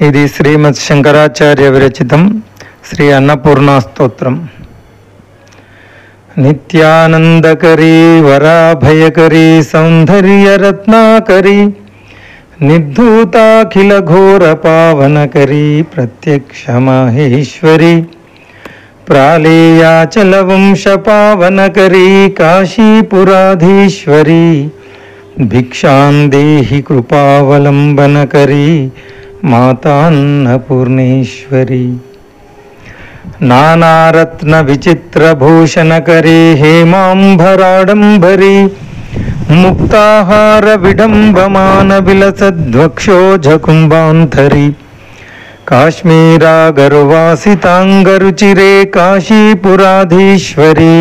ఇది శ్రీమద్ శంకరాచార్య విరచితం శ్రీ అన్నపూర్ణ స్తోత్రం. నిత్యానందకరీ వరాభయకరీ సౌందర్యరత్నాకరీ నిర్ధూతాఖిల ఘోర పావనకరీ ప్రత్యక్ష మాహేశ్వరీ ప్రాళేయాచల వంశ పావనకరీ కాశీపురాధీశ్వరీ భిక్షాం దేహి కృపావలంబనకరీ మాతాన్నపూర్ణేశ్వరీ నానారత్న విచిత్రభూషణకరీ హేమాంబరాడంబరీ ముక్తాహార విడంబమాన విలసద్వక్షోజకుంభాంతరీ కాశ్మీరాగరువాసితాంగరుచిరే కాశీపురాధీశ్వరీ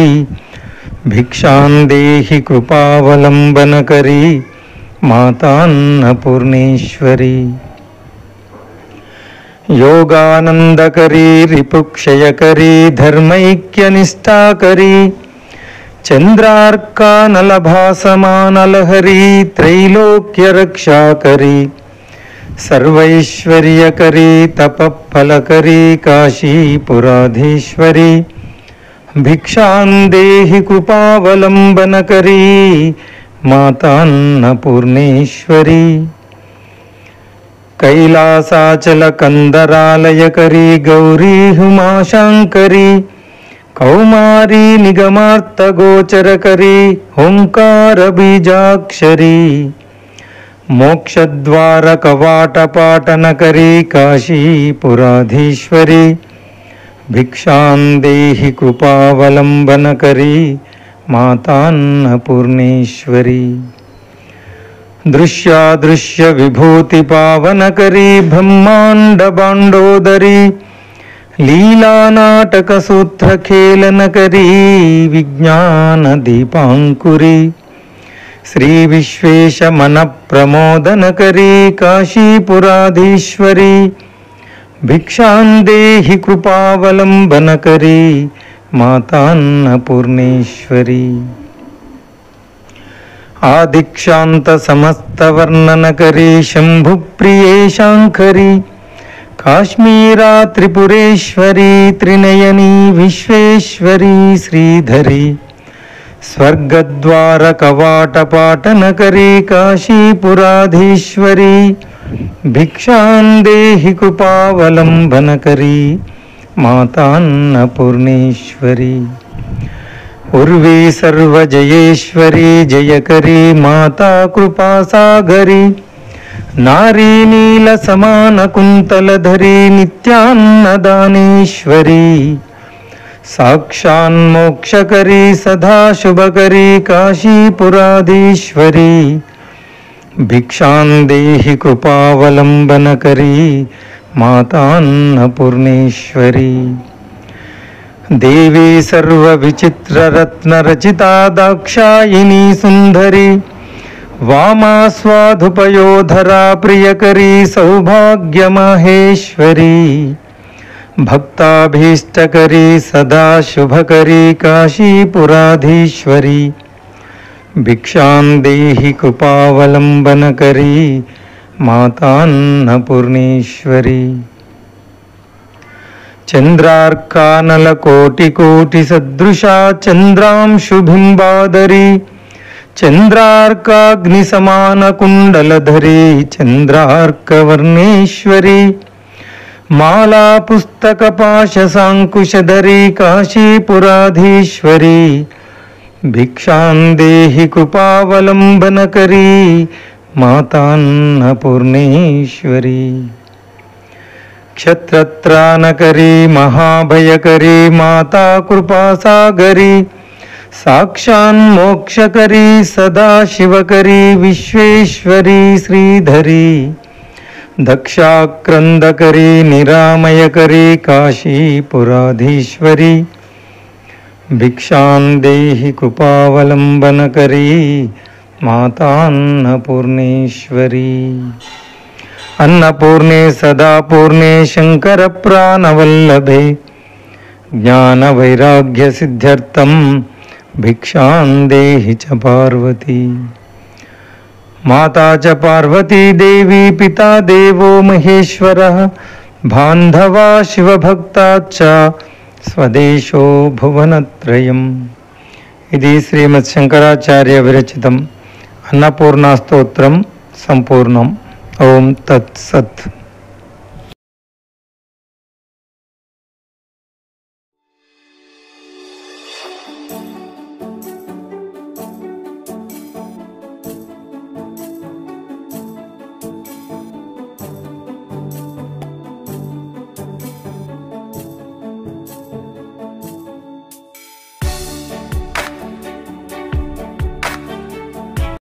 భిక్షాం దేహి కృపావలంబనకరీ మాతాన్నపూర్ణేశ్వరీ యోగానందకరీ రిపుక్షయకరీ ధర్మైక్యనిష్టాకరీ చంద్రార్కానలభాసమానలహరీ త్రైలోక్యరక్షాకరీ సర్వైశ్వర్యకరీ తపఫలకరీ కాశీపురాధీశ్వరీ భిక్షాం దేహి కృపావలంబనకరీ మాతాన్నపూర్ణేశ్వరీ కైలాసాచల కందరాలయకరీ గౌరీ హుమాశాంకరీ కౌమారీ నిగమార్తగోచరకరీ ఓంకార బీజాక్షరీ మోక్షద్వార కవాటపాటనకరీ కాశీపురాధీశ్వరీ భిక్షాం దేహి కృపావలంబనకరీ మాతాన్నపూర్ణేశ్వరీ దృశ్యాదృశ్య విభూతి పావనకరీ బ్రహ్మాండ బాండోదరీ లీలానాటక సూత్రఖేళనకరీ విజ్ఞాన దీపాంకురీ శ్రీ విశ్వేశ మన ప్రమోదనకరీ కాశీపురాధీశ్వరీ భిక్షాం దేహి కృపావలంబనకరీ మాతాన్నపూర్ణేశ్వరీ ఆదిక్షాంత సమస్త వర్ణనకరీ శంభుప్రియేశాంకరీ కాశ్మీరా త్రిపురేశ్వరీ త్రినయనీ విశ్వేశ్వరీ శ్రీధరీ స్వర్గద్వార కవాటపాటనకరీ కాశీపురాధీశ్వరీ భిక్షాం దేహి కృపావలంబనకరీ మాతాన్నపూర్ణేశ్వరీ ఉర్వీ సర్వజయేశ్వరీ జయకరీ మాతా కృపాసాగరీ నారీ నీల సమాన కుంతలధరీ నిత్యాన్నదానేశ్వరీ సాక్షాన్మోక్షకరీ సదాశుభకరీ కాశీపురాధీశ్వరీ భిక్షాం దేహి కృపావలంబనకరీ మాతాన్నపూర్ణేశ్వరీ దేవీ సర్వ విచిత్రరత్నరచితా దాక్షాయినీ సుందరీ వామాస్వాధుపయోధరా ప్రియకరీ సౌభాగ్యమహేశ్వరీ భక్తాభీష్టకరీ సదాశుభకరీ కాశీపురాధీశ్వరీ భిక్షాం దేహి కృపావలంబనకరీ మాతాన్నపూర్ణేశ్వరీ చంద్రార్కానలకోటికోటి సదృశా చంద్రాంశుబింబాదరీ చంద్రార్కాగ్నిసమానకుండలధరీ చంద్రార్కవర్ణేశ్వరీ మాలా పుస్తకపాశసాంకుశధరీ కాశీపురాధీశ్వరీ భిక్షాం దేహి కృపావలంబనకరీ మాతాన్నపూర్ణేశ్వరీ క్షత్రత్రాణకరీ మహాభయకరీ మాతా కృపాసాగరీ సాక్షాన్మోక్షకరీ సదాశివకరీ విశ్వేశ్వరీ శ్రీధరీ దక్షాక్రందకరీ నిరామయకరీ కాశీపురాధీశ్వరీ భిక్షాం దేహి కృపావలంబనకరీ మాతాన్నపూర్ణేశ్వరీ అన్నపూర్ణే సదాపూర్ణే శంకర ప్రాణవల్లభే జ్ఞాన వైరాగ్య సిద్ధ్యర్థం భిక్షాం దేహి చ పార్వతీ మాతా చ పార్వతీ దేవి పితా దేవో మహేశ్వరః బాంధవా శివభక్తాశ్చ స్వదేశో భువనత్రయం. ఇది శ్రీమద్ శంకరాచార్య విరచితం అన్నపూర్ణా స్తోత్రం సంపూర్ణం. ఓం తత్ సత్.